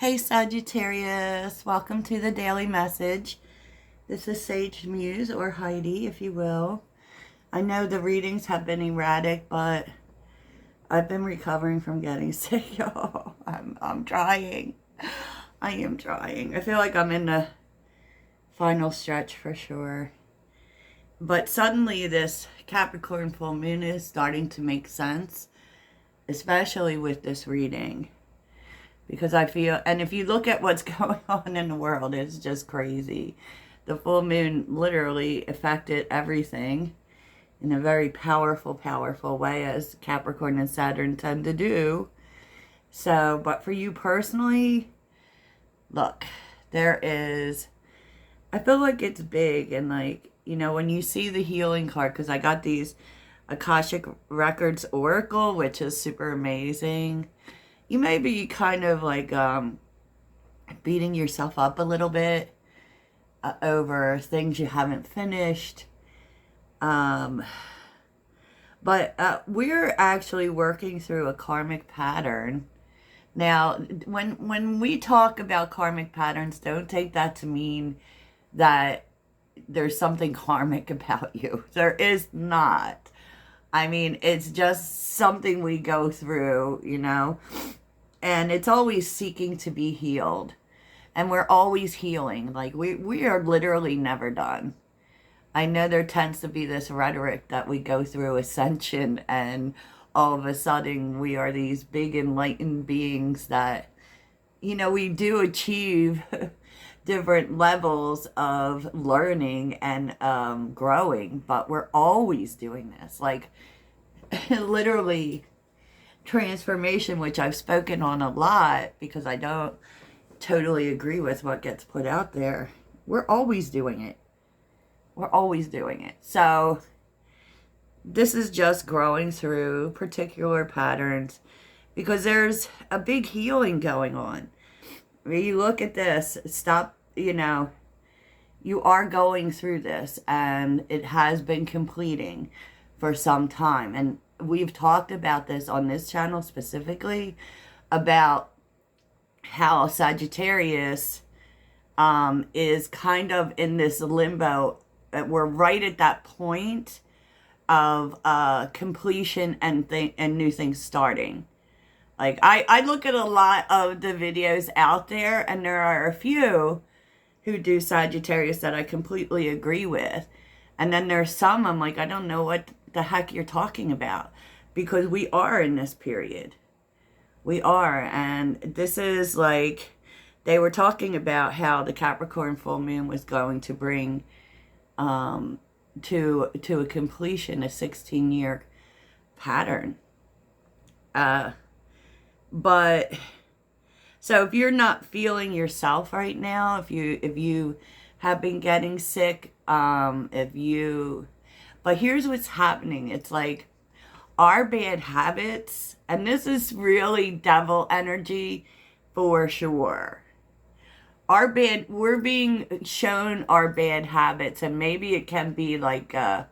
Hey Sagittarius, welcome to the daily message. This is Sage Muse, or Heidi, if you will. I know the readings have been erratic, but I've been recovering from getting sick, y'all. I'm trying. I am trying. I feel like I'm in the final stretch for sure. But suddenly this Capricorn full moon is starting to make sense, especially with this reading. Because I feel, and if you look at what's going on in the world, it's just crazy. The full moon literally affected everything in a very powerful, powerful way, as Capricorn and Saturn tend to do. So, but for you personally, look, I feel like it's big, and like, when you see the healing card, because I got these Akashic Records Oracle, which is super amazing. You may be kind of like beating yourself up a little bit over things you haven't finished. But we're actually working through a karmic pattern. Now, when we talk about karmic patterns, don't take that to mean that there's something karmic about you. There is not. I mean, it's just something we go through, and it's always seeking to be healed. And we're always healing. Like, we are literally never done. I know there tends to be this rhetoric that we go through ascension and all of a sudden we are these big enlightened beings that, we do achieve different levels of learning and growing, but we're always doing this. Like, literally, transformation, which I've spoken on a lot because I don't totally agree with what gets put out there. We're always doing it. We're always doing it. So this is just growing through particular patterns because there's a big healing going on. When you look at this, you are going through this, and it has been completing for some time. And we've talked about this on this channel specifically, about how Sagittarius is kind of in this limbo. We're right at that point of completion and new things starting. Like, I look at a lot of the videos out there, and there are a few who do Sagittarius that I completely agree with. And then there's some I'm like, I don't know what the heck you're talking about, because we are in this period. We are. And this is like, they were talking about how the Capricorn full moon was going to bring to a completion a 16-year pattern. But so if you're not feeling yourself right now, if you have been getting sick, but here's what's happening. It's like our bad habits, and this is really devil energy for sure. We're being shown our bad habits, and maybe it can be like a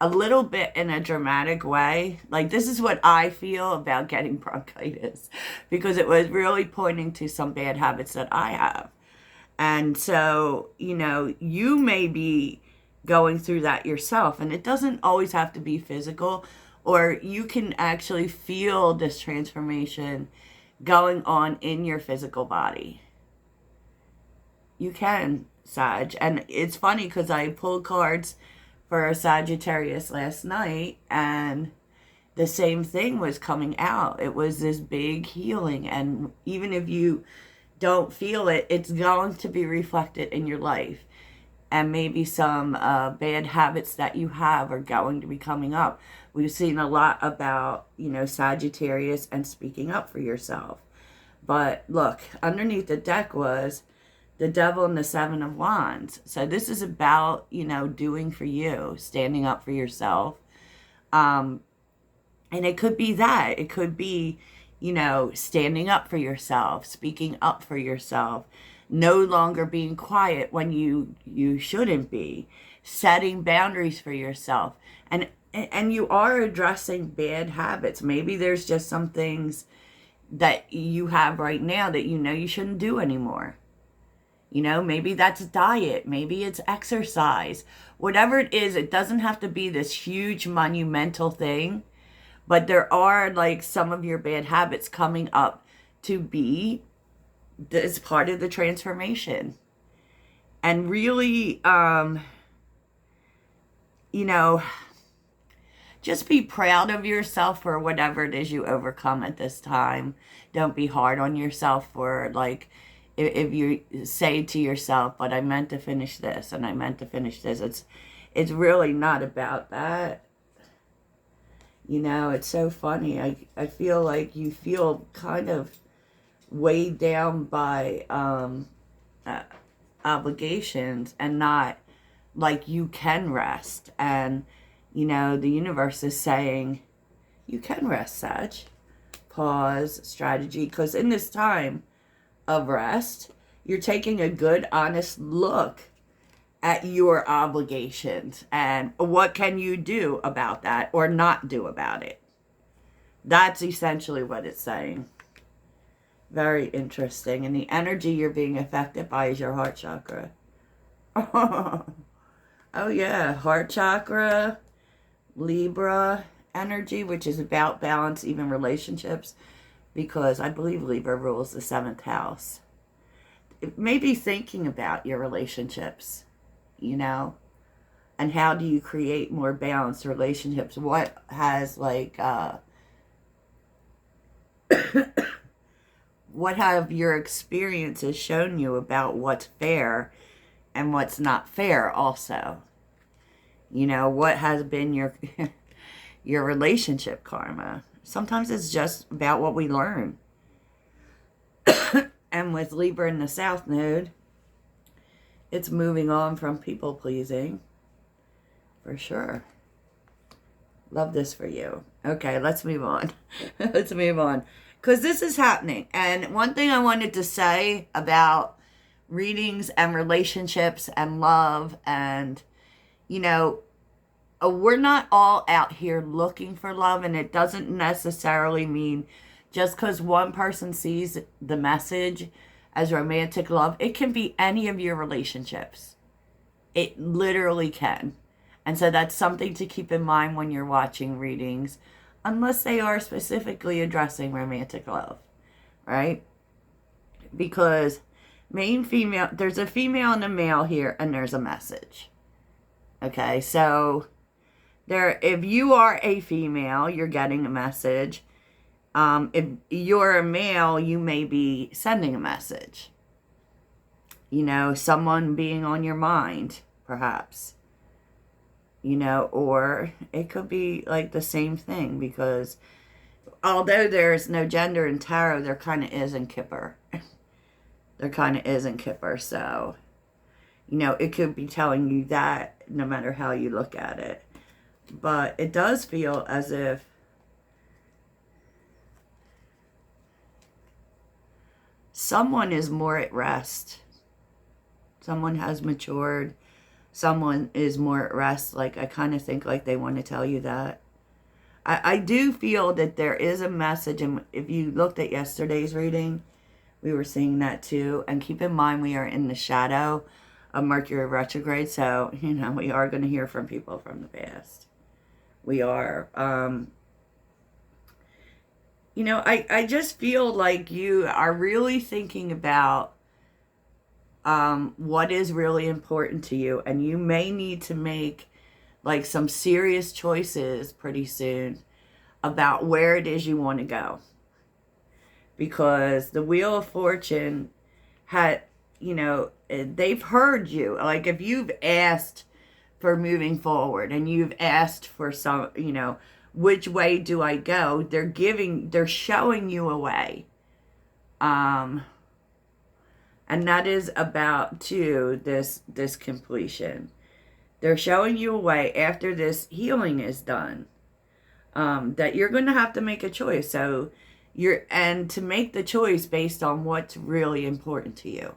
little bit in a dramatic way. Like, this is what I feel about getting bronchitis, because it was really pointing to some bad habits that I have. And so, you may be going through that yourself, and it doesn't always have to be physical, or you can actually feel this transformation going on in your physical body. You can, Sag. And it's funny because I pulled cards for a Sagittarius last night, and the same thing was coming out. It was this big healing, and even if you don't feel it, it's going to be reflected in your life. And maybe some bad habits that you have are going to be coming up. We've seen a lot about, Sagittarius and speaking up for yourself. But look, underneath the deck was the Devil and the Seven of Wands. So this is about, doing for you, standing up for yourself. And it could be that. It could be, standing up for yourself, speaking up for yourself, no longer being quiet when you shouldn't be, setting boundaries for yourself. And you are addressing bad habits. Maybe there's just some things that you have right now that you know you shouldn't do anymore. You know, maybe that's diet, maybe it's exercise. Whatever it is, it doesn't have to be this huge monumental thing, but there are like some of your bad habits coming up to be this part of the transformation. And really, you know, just be proud of yourself for whatever it is you overcome at this time. Don't be hard on yourself for, like, if you say to yourself, but I meant to finish this and I meant to finish this. It's really not about that. You know, it's so funny. I feel like you feel kind of weighed down by obligations and not like you can rest. And, you know, the universe is saying, you can rest, Sag. Pause, strategy. Because in this time of rest, you're taking a good, honest look at your obligations and what can you do about that or not do about it. That's essentially what it's saying. Very interesting. And the energy you're being affected by is your heart chakra. Oh yeah, heart chakra, Libra energy, which is about balance, even relationships, because I believe Libra rules the 7th house. Maybe thinking about your relationships, you know, and how do you create more balanced relationships? What has like, what have your experiences shown you about what's fair and what's not fair also? You know, what has been your your relationship karma? Sometimes it's just about what we learn. And with Libra in the South Node, it's moving on from people pleasing. For sure. Love this for you. Okay, let's move on. Let's move on. Because this is happening. And one thing I wanted to say about readings and relationships and love and, you know, we're not all out here looking for love, and it doesn't necessarily mean just because one person sees the message as romantic love. It can be any of your relationships. It literally can. And so that's something to keep in mind when you're watching readings, unless they are specifically addressing romantic love, right? Because female, there's a female and a male here, and there's a message. Okay, so if you are a female, you're getting a message. If you're a male, you may be sending a message. You know, someone being on your mind, perhaps. You know, or it could be like the same thing, because although there's no gender in tarot, there kind of is in Kipper. There kind of is in Kipper, so, you know, it could be telling you that no matter how you look at it. But it does feel as if someone is more at rest. Someone has matured. Someone is more at rest. Like, I kind of think like they want to tell you that. I do feel that there is a message. And if you looked at yesterday's reading, we were seeing that too. And keep in mind, we are in the shadow of Mercury retrograde. So, you know, we are going to hear from people from the past. We are. You know, I just feel like you are really thinking about what is really important to you. And you may need to make like some serious choices pretty soon about where it is you want to go. Because the Wheel of Fortune had, you know, they've heard you. Like, if you've asked for moving forward and you've asked for some, you know, which way do I go? They're showing you a way. And that is about too, this completion. They're showing you a way after this healing is done, that you're going to have to make a choice. So and to make the choice based on what's really important to you.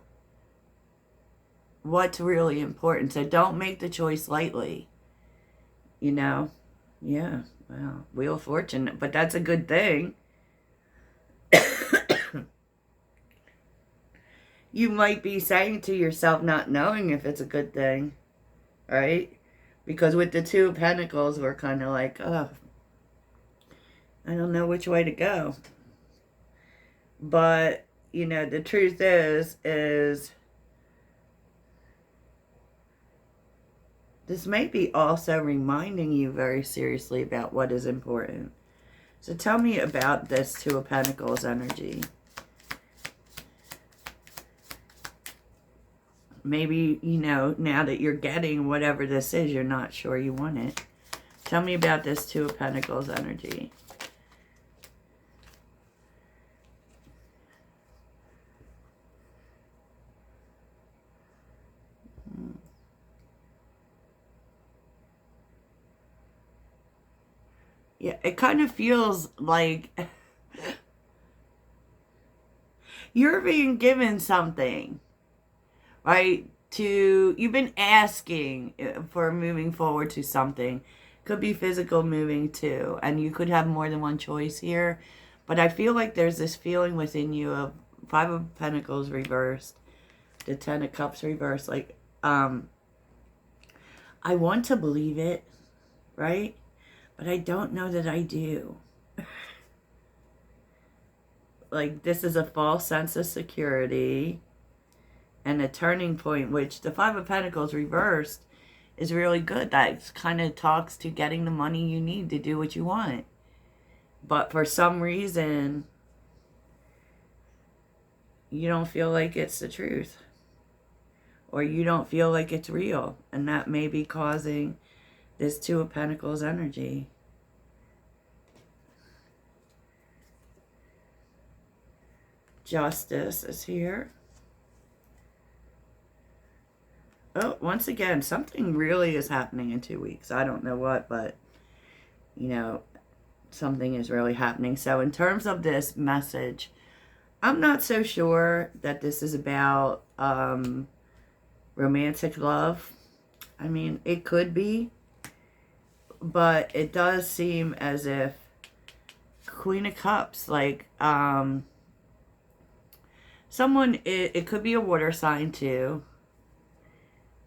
What's really important. So don't make the choice lightly. You know? Yeah. Well, Wheel of Fortune. But that's a good thing. you might be saying to yourself, not knowing if it's a good thing, right? Because with the Two of Pentacles, we're kind of like, oh, I don't know which way to go. But, you know, the truth is this may be also reminding you very seriously about what is important. So tell me about this Two of Pentacles energy. Maybe, you know, now that you're getting whatever this is, you're not sure you want it. Tell me about this Two of Pentacles energy. Yeah, it kind of feels like you're being given something, right? You've been asking for moving forward to something. Could be physical moving too. And you could have more than one choice here. But I feel like there's this feeling within you of Five of Pentacles reversed, the Ten of Cups reversed. Like, I want to believe it, right? But I don't know that I do. Like, this is a false sense of security and a turning point, which the Five of Pentacles reversed is really good. That kind of talks to getting the money you need to do what you want. But for some reason, you don't feel like it's the truth. Or you don't feel like it's real. And that may be causing this Two of Pentacles energy. Justice is here. Oh, once again, something really is happening in 2 weeks. I don't know what, but, you know, something is really happening. So in terms of this message, I'm not so sure that this is about romantic love. I mean, it could be. But it does seem as if Queen of Cups, like, someone, it could be a water sign too.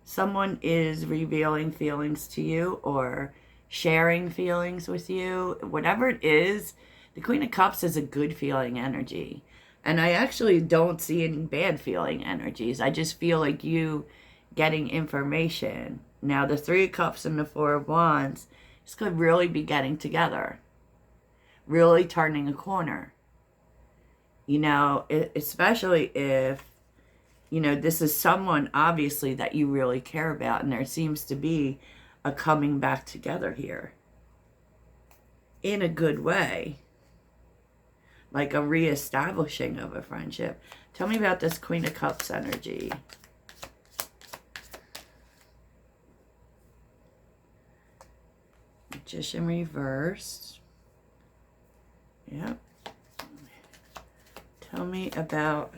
Someone is revealing feelings to you or sharing feelings with you. Whatever it is, the Queen of Cups is a good feeling energy. And I actually don't see any bad feeling energies. I just feel like you getting information. Now, the Three of Cups and the Four of Wands, this could really be getting together. Really turning a corner. You know, especially if, you know, this is someone, obviously, that you really care about. And there seems to be a coming back together here. In a good way. Like a reestablishing of a friendship. Tell me about this Queen of Cups energy. Magician reversed. Yep. Tell me about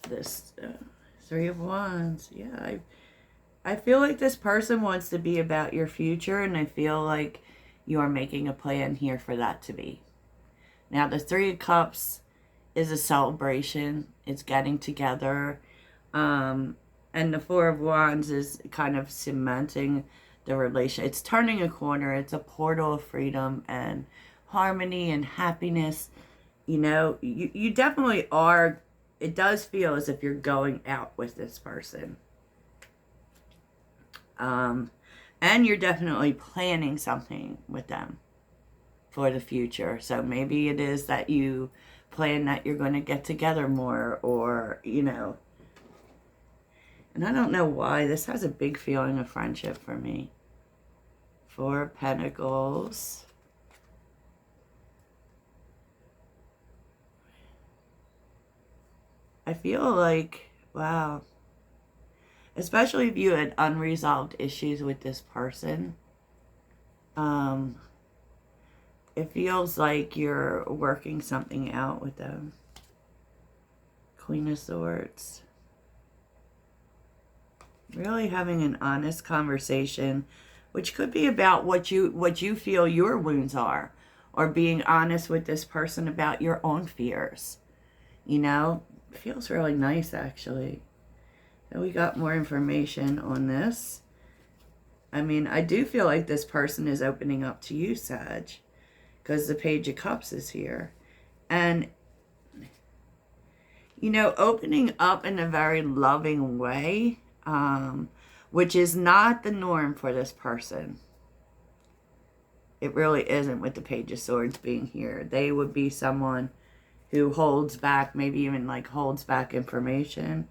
this Three of Wands. Yeah, I feel like this person wants to be about your future, and I feel like you are making a plan here for that to be. Now, the Three of Cups is a celebration. It's getting together. And the Four of Wands is kind of cementing the relation. It's turning a corner. It's a portal of freedom and harmony and happiness. You know, you definitely are. It does feel as if you're going out with this person. And you're definitely planning something with them for the future. So maybe it is that you plan that you're going to get together more, or, you know. And I don't know why. This has a big feeling of friendship for me. Four of Pentacles. I feel like, wow. Especially if you had unresolved issues with this person. It feels like you're working something out with them. Queen of Swords. Really having an honest conversation, which could be about what you feel your wounds are, or being honest with this person about your own fears. You know, it feels really nice, actually. So we got more information on this. I mean, I do feel like this person is opening up to you, Sag, because the Page of Cups is here. And, you know, opening up in a very loving way, which is not the norm for this person. It really isn't, with the Page of Swords being here. They would be someone who holds back, maybe even like holds back information.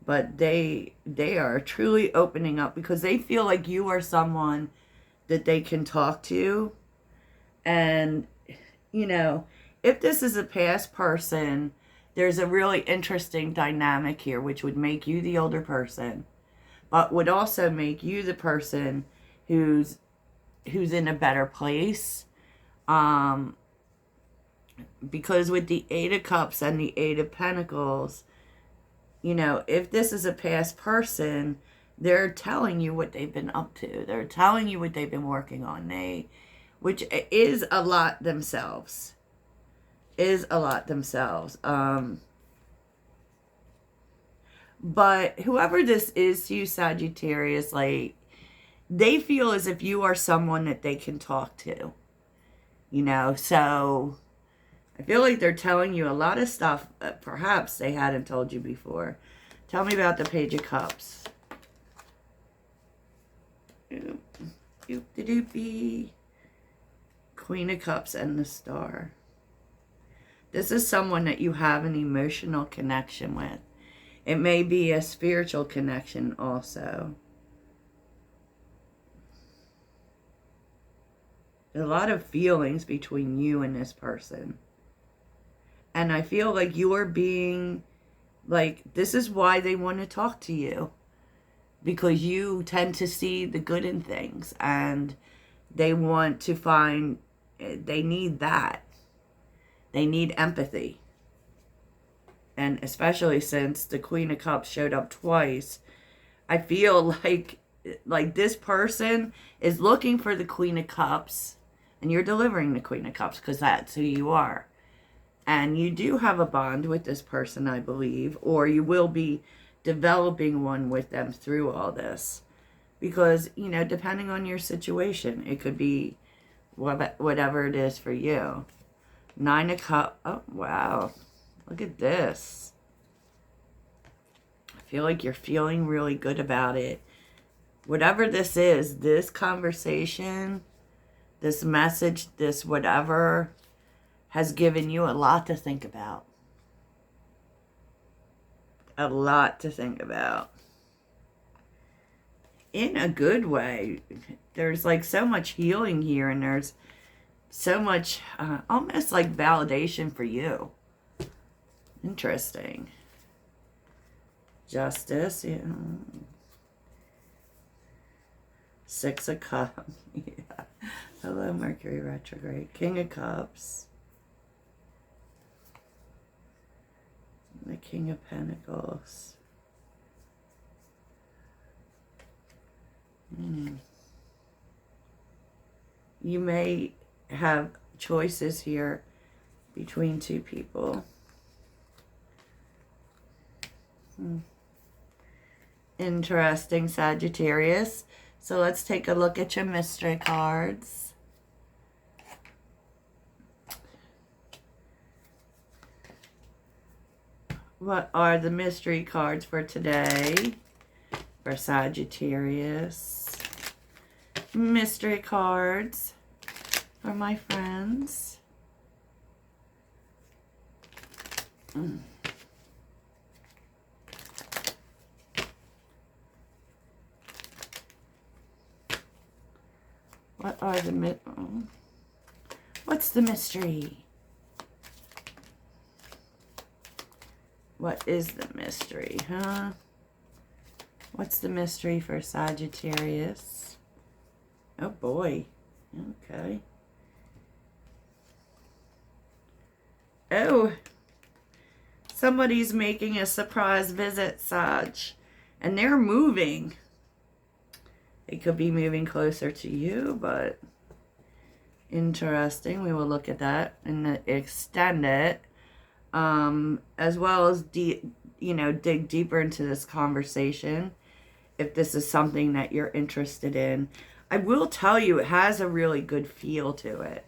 But they are truly opening up because they feel like you are someone that they can talk to. And, you know, if this is a past person, there's a really interesting dynamic here, which would make you the older person, but would also make you the person who's in a better place. Because with the Eight of Cups and the Eight of Pentacles, you know, if this is a past person, they're telling you what they've been up to. They're telling you what they've been working on. Which is a lot themselves. But whoever this is to you, Sagittarius, like, they feel as if you are someone that they can talk to. You know, so I feel like they're telling you a lot of stuff that perhaps they hadn't told you before. Tell me about the Page of Cups. Oop-de-doopy. Queen of Cups and the Star. This is someone that you have an emotional connection with. It may be a spiritual connection also. A lot of feelings between you and this person. And I feel like you are being, like, this is why they want to talk to you. Because you tend to see the good in things. And they want to find, they need that. They need empathy. And especially since the Queen of Cups showed up twice, I feel like this person is looking for the Queen of Cups. And you're delivering the Queen of Cups because that's who you are. And you do have a bond with this person, I believe, or you will be developing one with them through all this. Because, you know, depending on your situation, it could be whatever it is for you. Nine of Cups. Oh, wow. Look at this. I feel like you're feeling really good about it. Whatever this is, this conversation, this message, this whatever, has given you a lot to think about. A lot to think about. In a good way. There's like so much healing here, and there's so much almost like validation for you. Interesting. Justice, yeah. Six of Cups. Yeah. Hello, Mercury retrograde. King of Cups. The King of Pentacles. You may have choices here between two people. Interesting, Sagittarius. So let's take a look at your mystery cards. What are the mystery cards for today for Sagittarius? Mystery cards for my friends. What are the what's the mystery? What is the mystery, huh? What's the mystery for Sagittarius? Oh boy. Okay. Oh. Somebody's making a surprise visit, Sag. And they're moving. It could be moving closer to you, but interesting. We will look at that and extend it. as well as dig deeper into this conversation if this is something that you're interested in. I will tell you, it has a really good feel to it.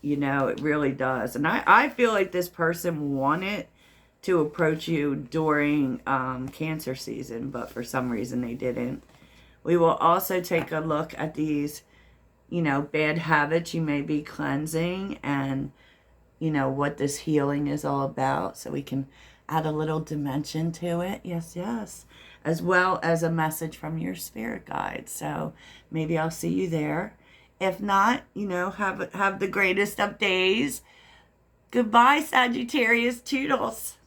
It really does. And I feel like this person wanted to approach you during Cancer season, but for some reason they didn't. We will also take a look at these, bad habits you may be cleansing, and, what this healing is all about, so we can add a little dimension to it. Yes, yes. As well as a message from your spirit guide. So maybe I'll see you there. If not, have the greatest of days. Goodbye, Sagittarius. Toodles.